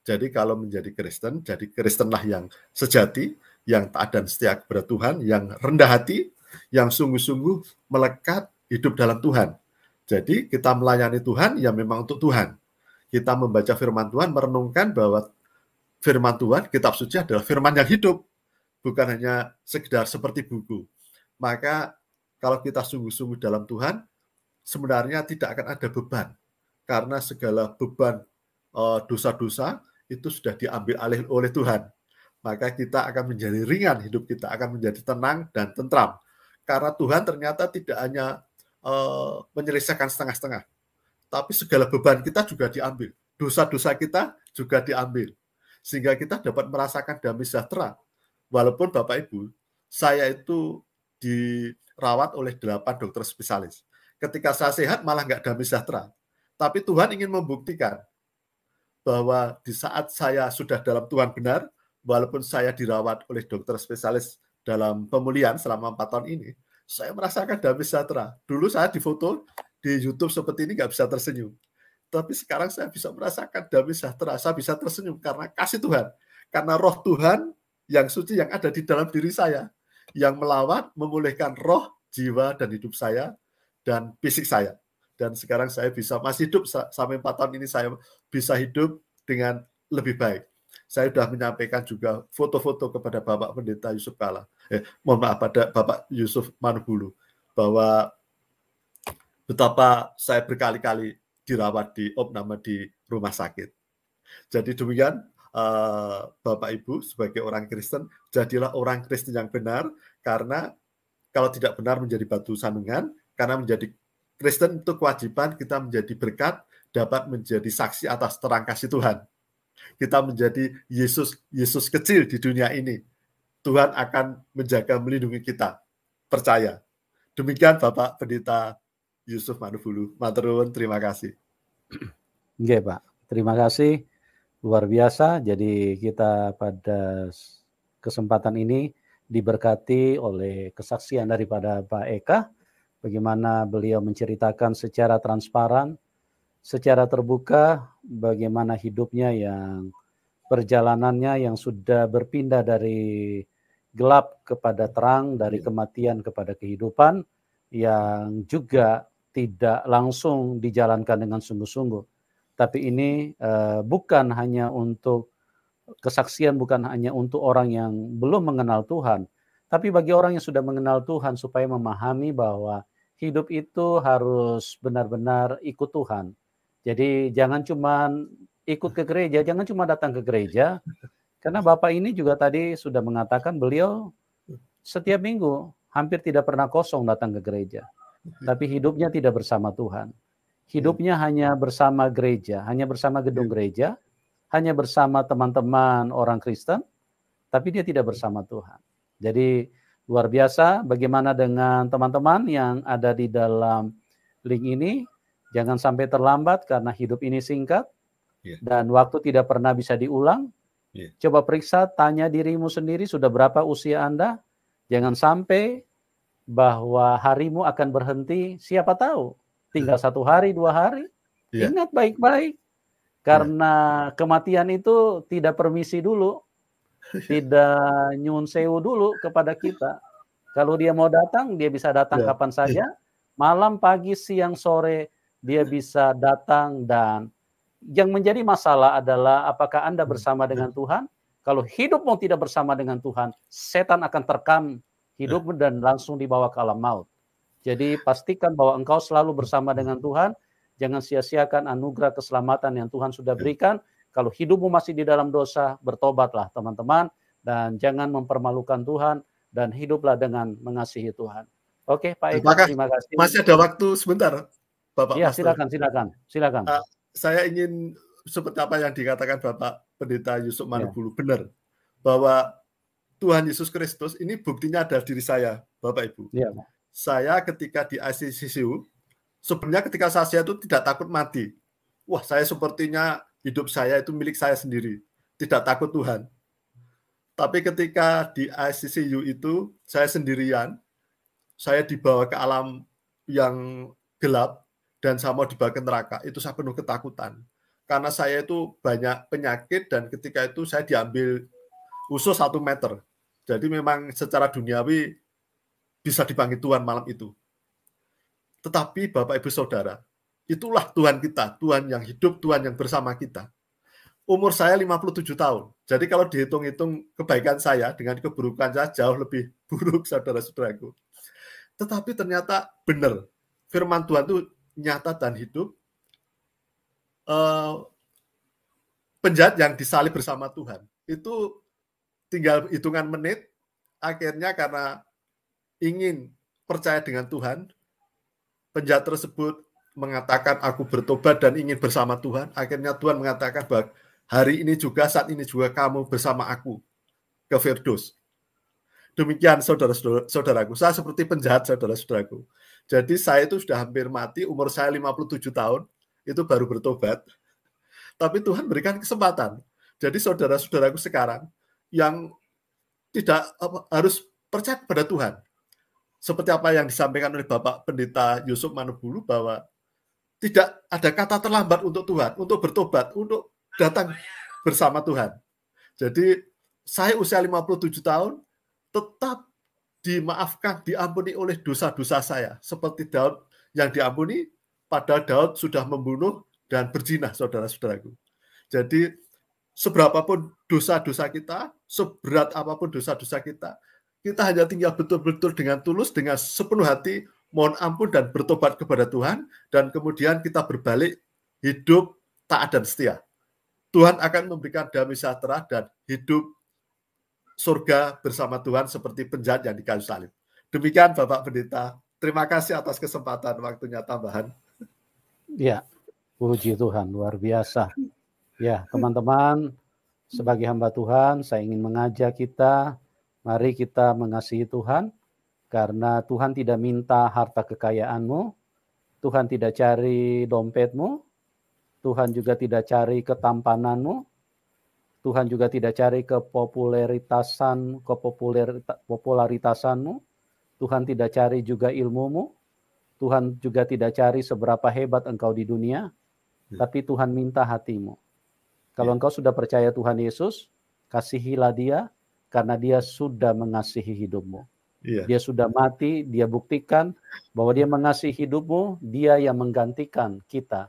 Jadi kalau menjadi Kristen, jadi Kristenlah yang sejati, yang taat dan setia kepada Tuhan, yang rendah hati, yang sungguh-sungguh melekat hidup dalam Tuhan. Jadi kita melayani Tuhan ya memang untuk Tuhan. Kita membaca firman Tuhan, merenungkan bahwa firman Tuhan, kitab suci adalah firman yang hidup, bukan hanya sekedar seperti buku. Maka kalau kita sungguh-sungguh dalam Tuhan, sebenarnya tidak akan ada beban. Karena segala beban dosa-dosa itu sudah diambil alih oleh Tuhan. Maka kita akan menjadi ringan, hidup kita akan menjadi tenang dan tentram. Karena Tuhan ternyata tidak hanya menyelesaikan setengah-setengah, tapi segala beban kita juga diambil. Dosa-dosa kita juga diambil. Sehingga kita dapat merasakan damai sejahtera. Walaupun Bapak Ibu, saya itu dirawat oleh 8 dokter spesialis. Ketika saya sehat malah nggak damai sejahtera. Tapi Tuhan ingin membuktikan bahwa di saat saya sudah dalam Tuhan benar, walaupun saya dirawat oleh dokter spesialis dalam pemulihan selama 4 tahun ini, saya merasakan damai sejahtera. Dulu saya difoto di YouTube seperti ini nggak bisa tersenyum. Tapi sekarang saya bisa merasakan damai sejahtera. Saya bisa tersenyum karena kasih Tuhan. Karena roh Tuhan yang suci yang ada di dalam diri saya, yang melawat, memulihkan roh, jiwa, dan hidup saya, dan fisik saya. Dan sekarang saya bisa masih hidup sampai 4 tahun ini saya bisa hidup dengan lebih baik. Saya sudah menyampaikan juga foto-foto kepada Bapak Pendeta Yusuf Kala. Mohon maaf, pada Bapak Yusuf Manubulu, bahwa betapa saya berkali-kali dirawat di opname di rumah sakit. Jadi demikian, Bapak Ibu sebagai orang Kristen, jadilah orang Kristen yang benar, karena kalau tidak benar menjadi batu sandungan, karena menjadi Kristen itu kewajiban kita menjadi berkat, dapat menjadi saksi atas terang kasih Tuhan. Kita menjadi Yesus kecil di dunia ini. Tuhan akan menjaga, melindungi kita. Percaya. Demikian Bapak Pendeta Yusuf Manubulu. Matur nuwun, terima kasih. Oke, Pak. Terima kasih. Luar biasa. Jadi kita pada kesempatan ini diberkati oleh kesaksian daripada Pak Eka, bagaimana beliau menceritakan secara transparan, secara terbuka, bagaimana hidupnya yang perjalanannya yang sudah berpindah dari gelap kepada terang, dari kematian kepada kehidupan, yang juga tidak langsung dijalankan dengan sungguh-sungguh. Tapi ini bukan hanya untuk kesaksian, bukan hanya untuk orang yang belum mengenal Tuhan, tapi bagi orang yang sudah mengenal Tuhan supaya memahami bahwa hidup itu harus benar-benar ikut Tuhan. Jadi jangan cuma ikut ke gereja, jangan cuma datang ke gereja, karena Bapak ini juga tadi sudah mengatakan beliau setiap minggu hampir tidak pernah kosong datang ke gereja. Tapi hidupnya tidak bersama Tuhan. Hidupnya hanya bersama gereja, hanya bersama gedung gereja, hanya bersama teman-teman orang Kristen, tapi dia tidak bersama Tuhan. Jadi luar biasa bagaimana dengan teman-teman yang ada di dalam link ini. Jangan sampai terlambat karena hidup ini singkat dan waktu tidak pernah bisa diulang. Coba periksa, tanya dirimu sendiri sudah berapa usia Anda. Jangan sampai bahwa harimu akan berhenti, siapa tahu. Tinggal 1 hari, 2 hari. Ingat baik-baik. Karena kematian itu tidak permisi dulu. Tidak nyun sewu dulu kepada kita. Kalau dia mau datang, dia bisa datang kapan saja. Malam, pagi, siang, sore, dia bisa datang. Dan yang menjadi masalah adalah apakah Anda bersama dengan Tuhan? Kalau hidupmu tidak bersama dengan Tuhan, setan akan terkam hidupmu dan langsung dibawa ke alam maut. Jadi pastikan bahwa engkau selalu bersama dengan Tuhan. Jangan sia-siakan anugerah keselamatan yang Tuhan sudah berikan. Kalau hidupmu masih di dalam dosa, bertobatlah teman-teman. Dan jangan mempermalukan Tuhan. Dan hiduplah dengan mengasihi Tuhan. Oke, Pak Eka, terima kasih. Masih ada waktu sebentar, Bapak ya, Pastor. Silakan. Saya ingin seperti apa yang dikatakan Bapak Pendeta Yusuf Manubulu, benar. Bahwa Tuhan Yesus Kristus ini buktinya adalah diri saya, Bapak Ibu. Ya. Saya ketika di ICCU, sebenarnya ketika saya itu tidak takut mati. Wah, saya sepertinya hidup saya itu milik saya sendiri. Tidak takut Tuhan. Tapi ketika di ICCU itu, saya sendirian. Saya dibawa ke alam yang gelap dan saya mau dibawa ke neraka. Itu saya penuh ketakutan. karena saya itu banyak penyakit dan ketika itu saya diambil usus 1 meter. Jadi memang secara duniawi bisa dipanggil Tuhan malam itu. Tetapi Bapak Ibu Saudara, itulah Tuhan kita, Tuhan yang hidup, Tuhan yang bersama kita. Umur saya 57 tahun. Jadi kalau dihitung-hitung kebaikan saya dengan keburukan saya jauh lebih buruk, saudara-saudaraku. Tetapi ternyata benar, firman Tuhan itu nyata dan hidup. Penjahat yang disalib bersama Tuhan, itu tinggal hitungan menit, akhirnya karena ingin percaya dengan Tuhan, penjahat tersebut mengatakan aku bertobat dan ingin bersama Tuhan. Akhirnya Tuhan mengatakan bahwa hari ini juga, saat ini juga kamu bersama aku ke Firdaus. Demikian saudara-saudaraku, saya seperti penjahat saudara-saudaraku. Jadi saya itu sudah hampir mati, umur saya 57 tahun, itu baru bertobat. Tapi Tuhan berikan kesempatan. Jadi saudara-saudaraku sekarang yang tidak harus percaya kepada Tuhan. Seperti apa yang disampaikan oleh Bapak Pendeta Yusuf Manubulu, bahwa tidak ada kata terlambat untuk Tuhan, untuk bertobat, untuk datang bersama Tuhan. Jadi saya usia 57 tahun, tetap dimaafkan, diampuni oleh dosa-dosa saya. Seperti Daud yang diampuni, padahal Daud sudah membunuh dan berzina, saudara-saudaraku. Jadi seberapapun dosa-dosa kita, seberat apapun dosa-dosa kita hanya tinggal betul-betul dengan tulus, dengan sepenuh hati, mohon ampun dan bertobat kepada Tuhan, dan kemudian kita berbalik, hidup taat dan setia. Tuhan akan memberikan damai sejahtera dan hidup surga bersama Tuhan seperti penjahat yang di kayu salib. Demikian Bapak Pendeta. Terima kasih atas kesempatan waktunya tambahan. Ya, puji Tuhan, luar biasa. Ya, teman-teman, sebagai hamba Tuhan, saya ingin mengajak kita, mari kita mengasihi Tuhan, karena Tuhan tidak minta harta kekayaanmu, Tuhan tidak cari dompetmu, Tuhan juga tidak cari ketampananmu, Tuhan juga tidak cari kepopularitasanmu, Tuhan tidak cari juga ilmumu, Tuhan juga tidak cari seberapa hebat engkau di dunia, tapi Tuhan minta hatimu. Kalau engkau sudah percaya Tuhan Yesus, kasihilah dia, karena dia sudah mengasihi hidupmu. Dia sudah mati, dia buktikan bahwa dia mengasihi hidupmu, dia yang menggantikan kita.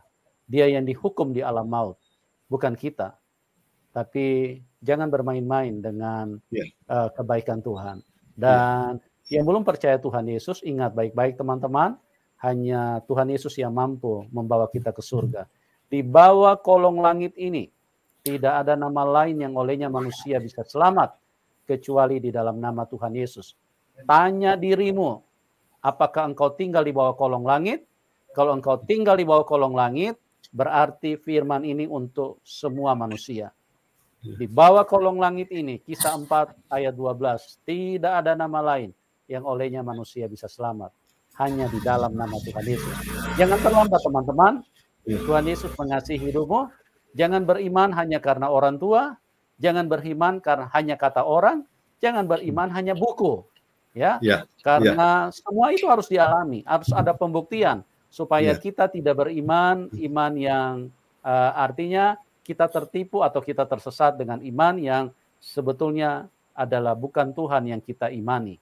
Dia yang dihukum di alam maut, bukan kita. Tapi jangan bermain-main dengan kebaikan Tuhan. Dan yang belum percaya Tuhan Yesus, ingat baik-baik teman-teman, hanya Tuhan Yesus yang mampu membawa kita ke surga. Di bawah kolong langit ini, tidak ada nama lain yang olehnya manusia bisa selamat, kecuali di dalam nama Tuhan Yesus. Tanya dirimu, apakah engkau tinggal di bawah kolong langit? Kalau engkau tinggal di bawah kolong langit, berarti firman ini untuk semua manusia. Di bawah kolong langit ini, Kisah 4 ayat 12, tidak ada nama lain yang olehnya manusia bisa selamat. Hanya di dalam nama Tuhan Yesus. Jangan terlambat teman-teman, Tuhan Yesus mengasihi hidupmu. Jangan beriman hanya karena orang tua, jangan beriman karena hanya kata orang, jangan beriman hanya buku. Karena semua itu harus dialami, harus ada pembuktian supaya kita tidak beriman iman yang artinya kita tertipu atau kita tersesat dengan iman yang sebetulnya adalah bukan Tuhan yang kita imani.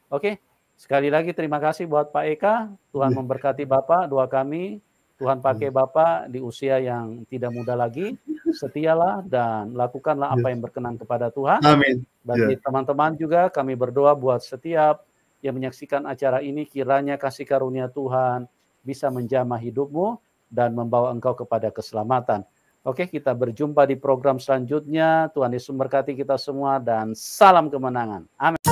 Oke, sekali lagi terima kasih buat Pak Eka. Tuhan memberkati Bapak, doa kami. Tuhan pakai Bapak di usia yang tidak muda lagi. Setialah dan lakukanlah apa yang berkenan kepada Tuhan. Amin. Bagi teman-teman juga kami berdoa buat setiap yang menyaksikan acara ini, kiranya kasih karunia Tuhan bisa menjamah hidupmu dan membawa engkau kepada keselamatan. Oke, kita berjumpa di program selanjutnya. Tuhan Yesus memberkati kita semua dan salam kemenangan. Amin.